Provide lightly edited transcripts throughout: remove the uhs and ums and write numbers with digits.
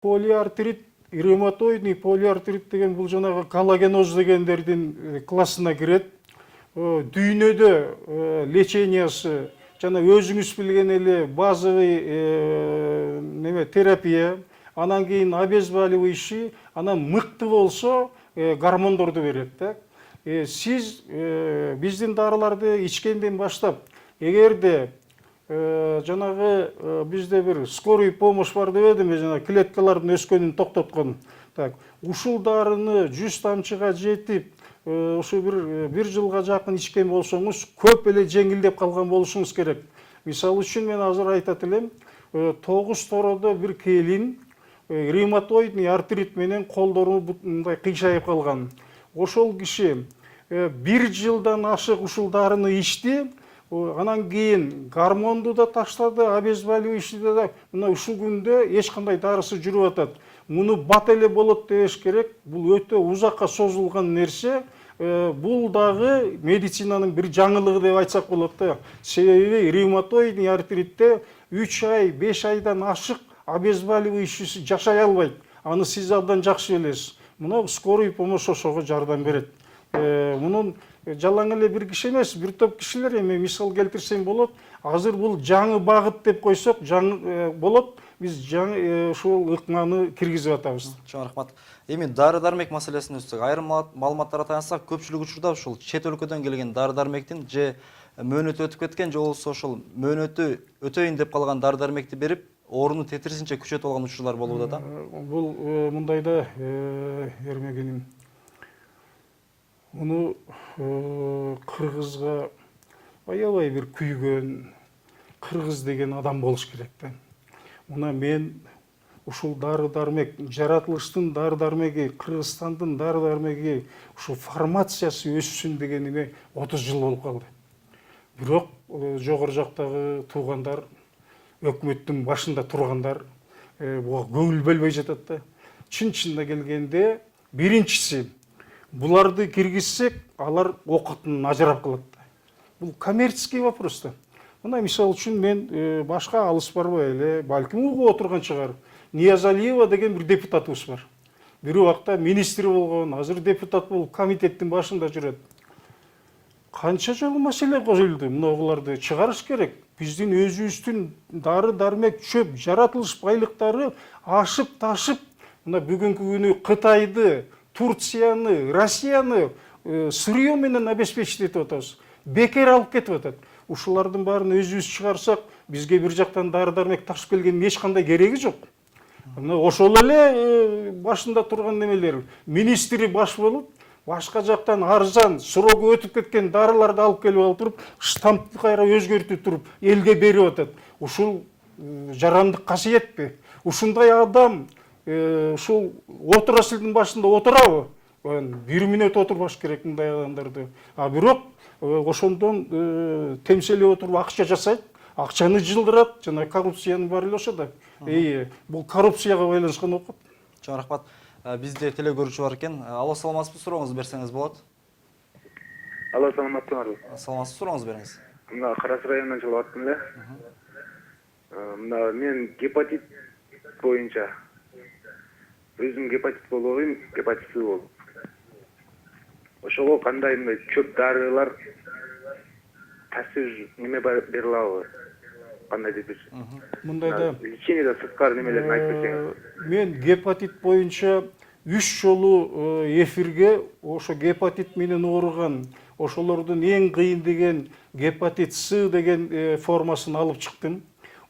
Полиартрит, ревматоидный полиартрит деген бұл жаңағы коллагеноз дегендердің классына кіреді. Дүйнөдө лечениясы жана өзүңүз билген эле базовый терапия, анан кийин обезболивающий, анан мыкты болсо гормондорду берет да. Сиз биздин дарыларды ичкенден баштап, эгерде жанагы бизде бир скорый помощь бар деп эдим, жана клеткалардын өскөнүн токтоткон. Так, ушул дарыны 100 тамчыга жетип, ошо бир жылга жакын ичкен болсоңуз, көп эле жеңилдеп калган болушуңуз керек. Мисалы үчүн мен азыр айтат элем, 9 тоrodо бир келин ревматоидный артрит менен колдору мындай кыйшайып калган. Ошол киши 1 жылдан ашык ушул дарыны ичти, анан кийин гормонду да таштады, обезболивающий да, мына ушул күндө эч кандай дарысы жүрүп атат. Муну бат эле болот дебеш керек. Бул өтө узакка созулган нерсе. Бул дагы медицинанын бир жаңылыгы деп айтсак болот да. Себеби ревматоидный артритте 3 ай, 5 айдан ашык обезболивающий жашай албайт. Аны сиз абдан жакшы билесиз. Мына скорый помощь ошого жардам берет. Мунун жалаң эле бир киши эмес, бир топ кишилер, эми мисал келтирсем болот. Азыр бул жаңы багыт деп койсок, жаңы болот. Биз жаңы ушул ыкманы киргизип атабыз. Чоң рахмат. Эми дары-дармек маселесин өтсөк, айрым маалыматтарга таянсак, көпчүлүк учурда ушул чет өлкөдөн келген дары-дармектин же мөөнөтү өтүп кеткен, же болбосо ошол мөөнөтү өтөйүн деп калган дары-дармекти берип, орунду тетирисинче күчөтүп алган учурлар болууда да. Бул мындайда Эрмегеним, муну кыргызга аябай бир күйгөн кыргыз деген адам болуш керек да. Мына мен ушул дары-дармек, жаратылыштын дары-дармеги, Кыргызстандын дары-дармеги, ушул формациясы өссүн дегениме 30 жыл болуп калды. Бирок жогору жактагы туугандар, өкмөттүн башында тургандар буга көңүл бөлбөй жатат да. Чын-чынына келгенде, биринчиси, буларды киргизсек, алар окутун ажырап калат да. Бул коммерческий вопрос да. Мына мисал үчүн мен башка алыс барбай эле, балким угуп отурган чыгар. Ниязалиева деген бир депутатыбыз бар. Бир убакта министр болгон, азыр депутат болуп комитеттин башында жүрөт. Канча жолу маселе коюлду, мынагуларды чыгарыш керек. Биздин өзүбүздүн дары-дармек, чөп, жаратылыш байлыктары ашып ташып, мына бүгүнкү күнү Кытайды, Турцияны, Россияны сырье менен обеспечить этип атабыз. Бекер алып кетип атат. Ушулардын баарын өзүбүз чыгарсак, бизге бир жактан дары-дармек ташып келгендин эч кандай кереги жок. Ошол эле башында турган немелер, министри баш болуп, башка жактан арзан, срогу өтүп кеткен дарыларды алып келип алып туруп, штампты кайра өзгөртүп туруп, элге берип атат. Ушул жарандык касиетпи? Ушундай адам ушул отурасылдын башында отурабы? 1 мүнөт отурбаш керек мындай адамдарды. Бирок ошондон темселеп отуруп акча жасайт, акчаны жылдырат, жана коррупциянын баары эле ошо да. Бул коррупцияга байланышкан окуп. Чоң рахмат. Бизде теле көрүүчү бар экен. Алло, саламатсызбы? Сурооңузду берсеңиз болот. Алло, саламатсызбы? Саламатсыз, сурооңузду бериңиз. Мына Карас районунан чыгып аттым эле. Мына мен гепатит боюнча өзүм гепатит болобойм, гепатит С болуп. Ошого кандай мындай чөп дарылар таасир неме бере алабы? Кандай деп берсиз? Мындайда лечениеде сырткары немелерин айтып берсеңиз. Мен гепатит боюнча 3 жолу эфирге ошо гепатит менен ооруган, ошолордун эң кыйын деген гепатит С деген формасын алып чыктым.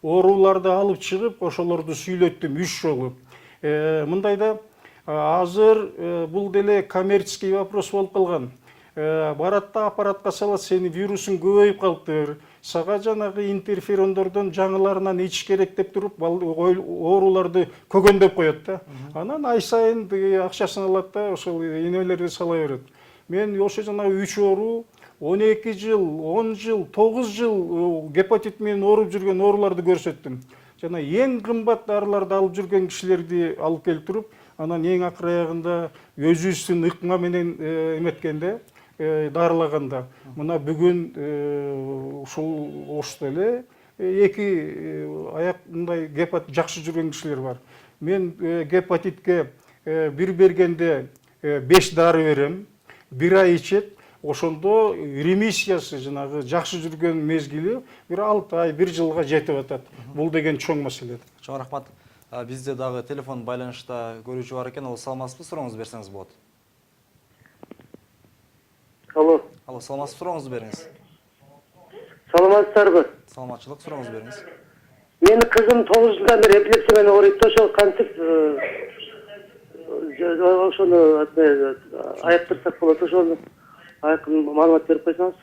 Ооруларды алып чыгып, ошолорду сүйлөттүм 3 жолу. Мындайда азыр бул деле коммерческий вопрос болуп калган. Баратта аппаратка салат, сени вирусуң көбөйүп калыптыр. Сага жанагы интерферондордон жаңыларынан ич керек деп туруп, ооруларды көгөндөп коет да. Анан ай сайын акчасын алат да, ошол энелерди сала берет. Мен ошо жанагы 3 оору 12 жыл, 10 жыл, 9 жыл гепатит менен ооруп жүргөн ооруларды көрсөттүм. Жана эң кымбат дарыларды алып жүргөн кишилерди алып келип туруп, анан эң акыр аягында өзүбүздүн ыкма менен эметкенде, дарылаганда, мына бүгүн ушул ошто эле эки аяк мындай гепатит жакшы жүргөн кишилер бар. Мен гепатитке бир бергенде 5 дары берем, 1 ай ичет, ошондо ремиссиясы жанагы жакшы жүргөн мезгили бир 6 ай, 1 жылга жетип атат. Бул деген чоң маселе. Чоң рахмат. Бизде дагы телефон байланышта көрүүчү бар экен, ал саламатсызбы, сурооңузду берсеңиз болот. Алло. Алло, саламатсызбы, сурооңузду бериңиз. Саламатсыздарбы? Саламатчылык, сурооңузду бериңиз. Менин кызым 9 жылдан бери эпилепсия менен ооруйт. Ошол кантип ошону айыптырсак болот, ошону айкын маалымат берип койсоңуз.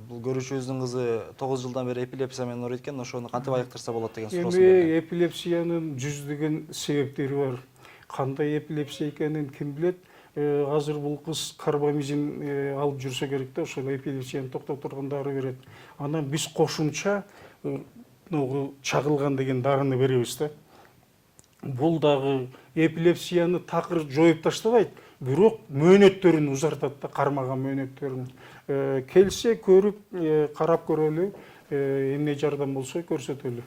Бул көрүүчүбүздүн кызы 9 жылдан бери эпилепсия менен ооруйт экен, ошону кантип айыктырса болот деген суроосун берди. Эпилепсиянын жүздөгөн себептери бар. Кандай эпилепсия экенин ким билет? Азыр бул кыз карбамизин алып жүрсө керек да, ошол эпилепсияны токтото турган дары берет. Анан биз кошумча чагылган деген дарыны беребиз да. Бул дагы эпилепсияны такыр жоюп таштабайт, бирок мөөнөттөрүн узартат да, кармаган мөөнөттөрүн. Келсе көрүп, карап көрөлү, эмне жардам болсо көрсөтөлү.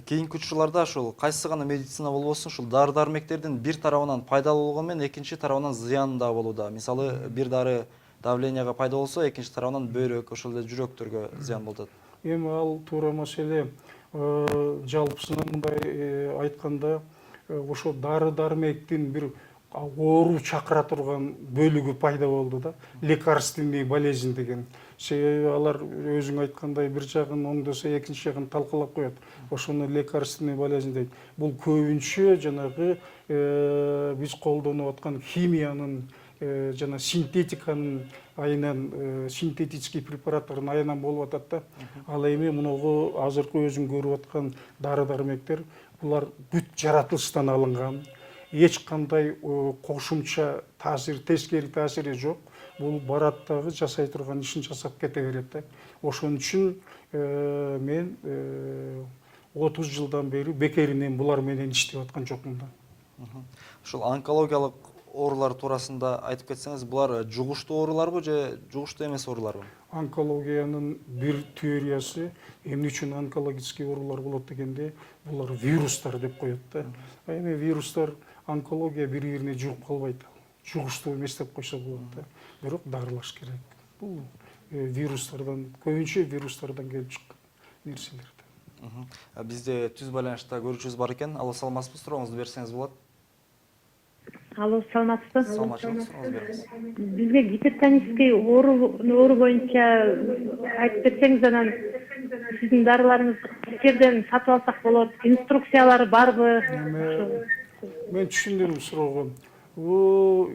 Кийинки учурларда ушул кайсы гана медицина болбосун, ушул дары-дармектердин бир тарабынан пайдалуу болгону менен экинчи тарабынан зыяны да болууда. Мисалы, бир дары давленияга пайда болсо, экинчи тарабынан бөйрөк, ошол эле жүрөктөргө зыян болот. Эми ал туура маселе. Жалпысынан мындай айтканда, ошо дары-дармектин бир оору чакыра турган бөлүгү пайда болду да, лекарственный болезнь деген. Себеби алар өзүң айткандай бир жагын оңдосо экинчи жагын талкалап коет. Ошону лекарственный болезнь дейт. Бул көбүнчө жанагы биз колдонуп аткан химиянын жана синтетиканын айынан, синтетический препараттардын айынан болуп атат да. Ал эми мунугу азыркы өзүң көрүп аткан дары-дармектер, булар бүт жаратылыштан алынган. Эч кандай кошумча таасир, тескери таасири жок. Бул барат дагы жасай турган ишин жасап кете берет да. Ошон үчүн мен 30 жылдан бери бекеринен булар менен иштеп аткан жокмун да. Ушул онкологиялык оорулар туурасында айтып кетсеңиз, булар жугуштуу ооруларбы же жугуштуу эмес ооруларбы? Онкологиянын бир теориясы, эмне үчүн онкологический оорулар болот дегенде, булар вирустар деп коет да. Эми вирустар, онкология бири-бирине жугуп калбайт. Жугуштуу эмес деп койсо болот да. Бирок дарылаш керек. Бул вирустардан, көбүнчө вирустардан келип чыккан нерселер. Бизде түз байланышта көрүүчүбүз бар экен. Алло, саламатсызбы, сурооңузду берсеңиз болот. Алло, саламатсызбы? Саламатчылык, сурооңузду бериңиз. Бизге гипертонический оору боюнча айтып берсеңиз, анан сиздин дарыларыңызды кайсы жерден сатып алсак болот? Инструкциялары барбы? Мен түшүндүрүм суроого. Бул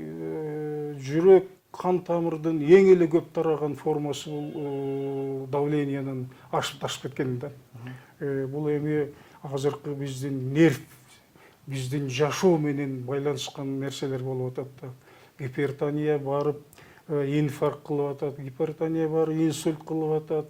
жүрөк кан тамырдын эң эле көп тараган формасы бул давлениянын ашып ташып кеткен да. Бул эми азыркы биздин нерв, биздин жашоо менен байланышкан нерселер болуп атат да. Гипертония барып инфаркт кылып атат, гипертония барып инсульт кылып атат,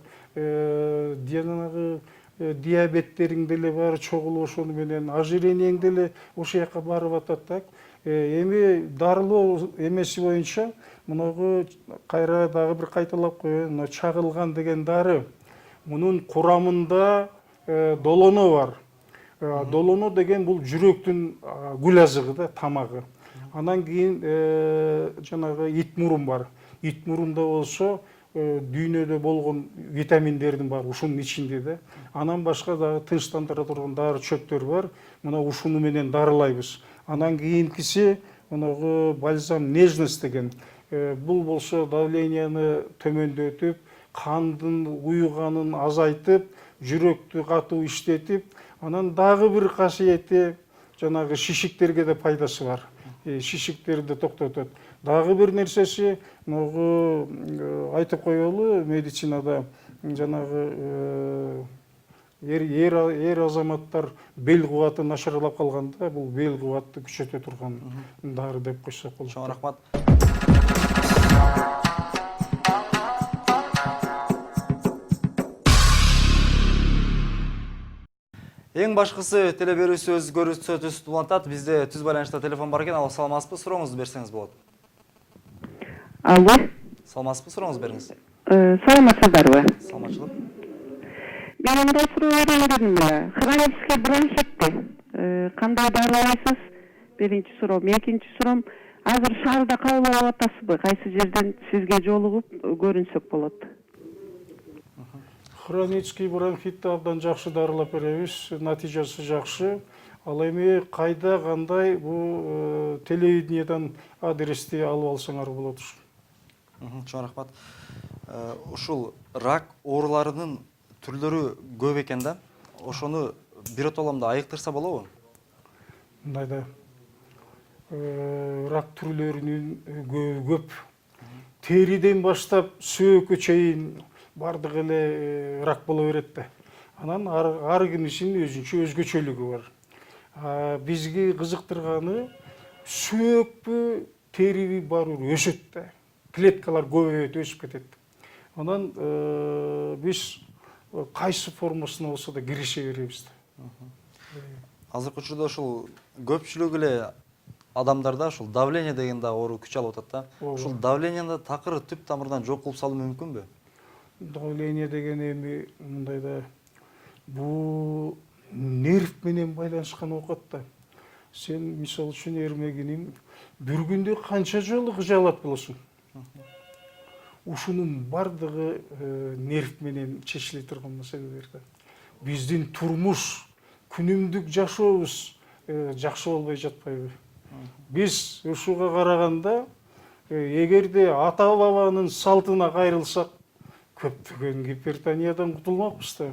диабеттериң деле баары чогулуп ошону менен ожирениең деле ошол жака барып атат да. Эми дарылоо эмеси боюнча мунугу кайра дагы бир кайталап коеюн. Чагылган деген дары, мунун курамында долоно бар. Долоно деген бул жүрөктүн гүл азыгы да, тамагы. Анан кийин жанагы ит мурун бар. Ит мурунда болсо дүйнөдө болгон витаминдердин баары ушунун ичинде да. Анан башка дагы тынчтандыра турган дары чөптөр бар. Мына ушуну менен дарылайбыз. Анан кийинкиси мунугу бальзам нежность деген. Бул болсо давленияны төмөндөтүп, кандын уйганын азайтып, жүрөктү катуу иштетип, анан дагы бир касиети жанагы шишиктерге де пайдасы бар. Шишиктерди токтотот. Дагы бир нерсеси, муну айтып коелу, медицинада жанагы эр азаматтар бел кубаты начарлап калганда, бул бел кубатты күчөтө турган дары деп койсок болот. Чоң рахмат. Эң башкысы теле берүүсүбүз көрсөтүүсү улантат. Бизде түз байланышта телефон бар экен. Алло, саламатсызбы, сурооңузду берсеңиз болот. Алло. Саламатсызбы, сурооңузду бериңиз. Саламатсыздарбы? Саламатчылык. Мен мындай суроо берем элем. Хронический бронхитти кандай дарылайсыз? Биринчи суроом. Экинчи суроом, азыр шаарда кабыл алып атасызбы? Кайсы жерден сизге жолугуп көрүнсөк болот? Хронический бронхитти абдан жакшы дарылап беребиз, натыйжасы жакшы. Ал эми кайда кандай бул телевидениеден адрести алып алсаңар болот. Чоң рахмат. Ушул рак ооруларынын түрлөрү көп экен да. Ошону бир отоламда айыктырса болобу? Мындайда рак түрлөрүнүн көп. Териден баштап сөөккө чейин бардык эле рак боло берет да. Анан ар кимисинин өзгөчөлүгү бар. Бизги кызыктырганы сөөкпү, териби баары өсөт да. Клеткалар көбөйөт, өсүп кетет. Анан биз кайсы формасына болсо да кирише беребиз да. Азыркы учурда ушул көпчүлүк эле адамдарда ушул давление деген да оору күч алып атат да. Ушул давлениени такыр түп тамырдан жок кылып салуу мүмкүнбү? Давление деген эми мындайда бул нерв менен байланышкан окот да. Сен мисалы үчүн эрмегинин бир күндө канча жолу кыжалат болосуң? Ушунун бардыгы нерв менен чечиле турган маселелер да. Биздин турмуш, күнүмдүк жашообуз жакшы болбой жатпайбы? Биз ушуга караганда эгерде ата бабанын салтына кайрылсак, көптөгөн гипертониядан кутулмакпыз да.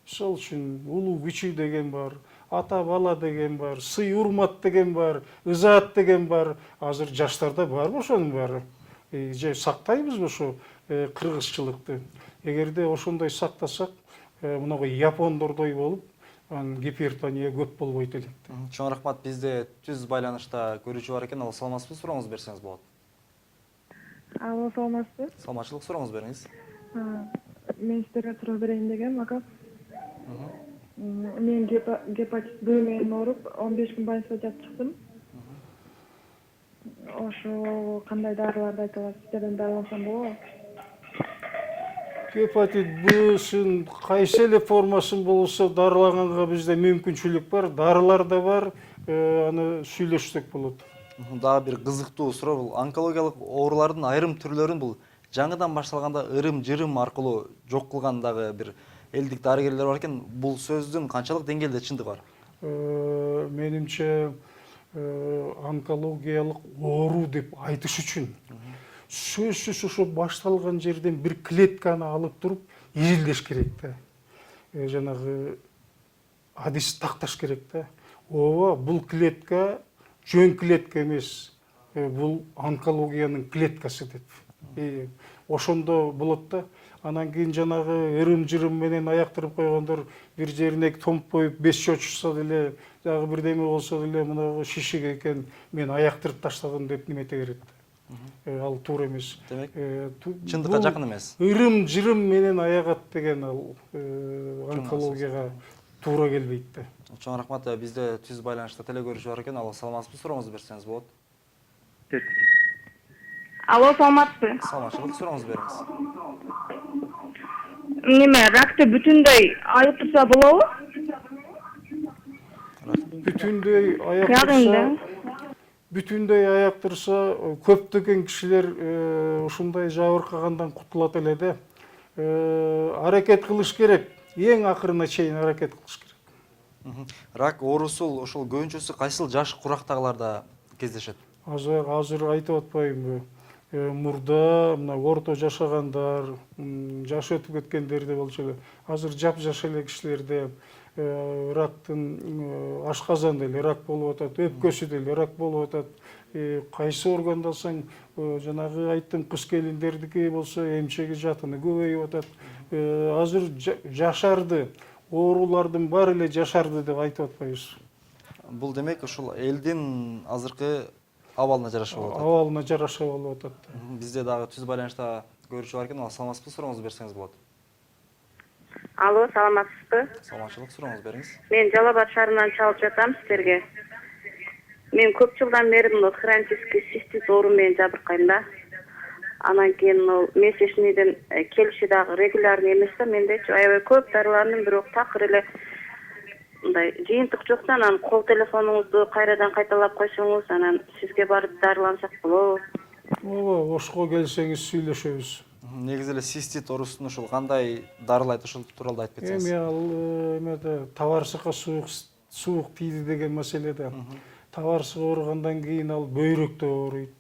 Мисалы үчүн улуу кичүү деген бар, ата бала деген бар, сый урмат деген бар, ызаат деген бар. Азыр жаштарда барбы ошонун баары? Же сактайбызбы ошо кыргызчылыкты? Эгерде ошондой сактасак, мынагы япондордой болуп, гипертония көп болбойт элек. Чоң рахмат. Бизде түз байланышта көрүүчү бар экен. Ал саламатсызбы? Сурооңуз берсеңиз болот. Алло, саламатсызбы? Саламатчылык, сурооңуз бериңиз. Мен сіздерге суроо берейин дегем, ака. Мен гепатит Б менен ооруп, 15 күн больницада жатып чыктым. Ошо кандай дарыларды айта аласыз? Сиздерден дарылансам болобу? Гепатит Б-син кайсы эле формасын болсо дарылаганга бизде мүмкүнчүлүк бар, дарылар да бар, аны сүйлөшсөк болот. Дагы бир кызыктуу суроо, бул онкологиялык оорулардын айрым түрлөрүн бул жаңыдан башталганда ырым-жырым аркылуу жок кылган дагы бир элдик дарыгерлер бар экен. Бул сөздүн канчалык деңгээлде чындыгы бар? Менимче онкологиялык оору деп айтыш үчүн сөзсүз ошо башталган жерден бир клетканы алып туруп изилдеш керек да. Жанагы адис такташ керек да. Ооба, бул клетка жөн клетка эмес, бул онкологиянын клеткасы деп. Ошондо болот да. Анан кийин жанагы ырым-жырым менен аяктырып койгондор бир жерине томуп коюп, бес чочушса деле, дагы бирдеме болсо деле мына шишик экен, мен аяктырып таштадым деп немете берет. Ал туура эмес. Демек, чындыкка жакын эмес. Ырым-жырым менен аягат деген ал онкологияга туура келбейт да. Чоң рахмат. Бизде түз байланышта теле көрүүчү бар экен. Ал саламатсызбы? Сурооңузду берсеңиз болот. Алло, саламатсызбы? Саламатчылык, сурооңузду бериңиз. Неме, ракты бүтүндөй айыктырса болобу? Бүтүндөй аяктырса, көптөгөн кишилер ушундай жабыркагандан кутулат эле да. Аракет кылыш керек. Эң акырына чейин аракет кылыш керек. Рак оорусу ошол көбүнчөсү кайсыл жаш курактагыларда кездешет? Азыр айтып атпаймынбы? Мурда мына орто жашагандар, жашы өтүп кеткендерде болчу эле. Азыр жап-жаш эле кишилерде рактын ашказан деле рак болуп атат, өпкөсү деле рак болуп атат. Кайсы органды алсаң, жанагы айттым, кыз келиндердики болсо эмчеги жатыны көбөйүп атат. Азыр жашарды, оорулардын баары эле жашарды деп айтып атпайбыз. Бул демек ушул элдин азыркы абалына жараша болуп атат. Абалына жараша болуп атат. Бизде дагы түз байланышта көрүүчү бар экен. Саламатсызбы? Сурооңузду берсеңиз болот. Алло, саламатсызбы? Саламатчылык, сурооңузду бериңиз. Мен Жалал Абад шаарынан чалып жатам сиздерге. Мен көп жылдан бери хронический цистит оору менен жабыркайм да. Анан кийин месячныйден келиши дагы регулярный эмес да, мендечи аябай көп дарыландым, бирок такыр эле мындай жыйынтык жокса анан кол телефонуңузду кайрадан кайталап койсоңуз, анан сизге барып дарылансак болобу? ооба, ошко келсеңиз сүйлөшөбүз. Негизи эле цистит оорусун ушул кандай дарылайт, ушул тууралуу айтып кетсеңиз. Эми ал эмеде табарсыкка суук тийди деген маселеде. Табарсык ооругандан кийин ал бөйрөктө ооруйт.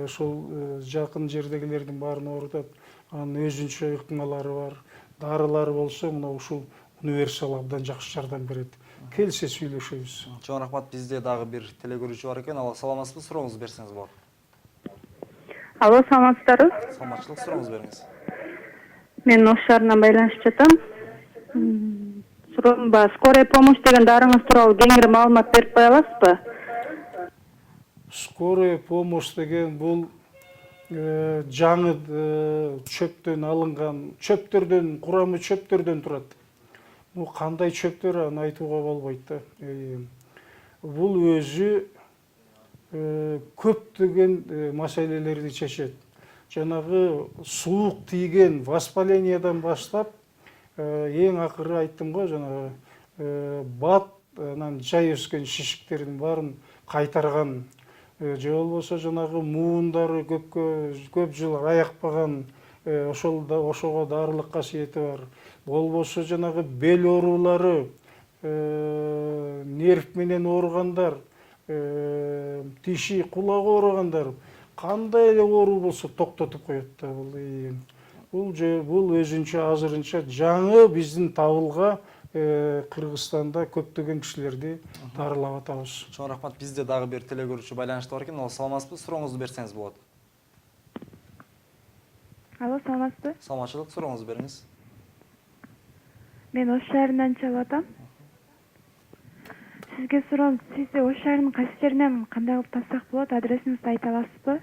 Ошол жакын жердегилердин баарын оорутат. Анын өзүнчө ыкмалары бар. Дарылары болсо мына ушул универсал абдан жакшы жардам берет. Келсе сүйлөшөбүз. Чоң рахмат. Бизде дагы бир телекөрүүчү бар экен. Алла саламатсызбы? Сурооңузду берсеңиз болот. Алло, саламатсыздарбы? Саламатчылык, сурооңузду бериңиз. Мен Ош шаарынан байланышып жатам. Суроом бар, скорая помощь деген дарыңыз тууралуу кеңири маалымат берип кое аласызбы? Скорая помощь деген бул жаңы чөптөн алынган, чөптөрдөн, курамы чөптөрдөн турат. Бул кандай чөптөр аны айтууга болбойт да. Бул өзү көптөгөн маселелерди чечет. Жанагы суук тийген воспалениядан баштап, эң акыры айттым го, жанагы бат, анан жай өскөн шишиктердин баарын кайтарган, же болбосо жанагы муундары көп жыл аякпаган, ошого дарылык касиети бар. Болбосо жанагы бел оорулары, нерв менен ооругандар, тиши, кулак ооругандар, кандай эле оору болсо токтотуп коет да бул. Бул өзүнчө азырынча жаңы биздин табылга Кыргызстанда көптөгөн кишилерди дарылап атабыз. Чоң рахмат. Бизде дагы бир телекөрүүчү байланышта бар экен. Алла саламатсызбы? Сурооңузду берсеңиз болот. Алло, саламатсызбы? Саламатчылык, сурооңузду бериңиз. Мен Ош шаарынан чалып атам. Сизге суроом, сиз Ош шаарынын кайсы жеринен кандай кылып тапсак болот? Адресиңизди айта аласызбы?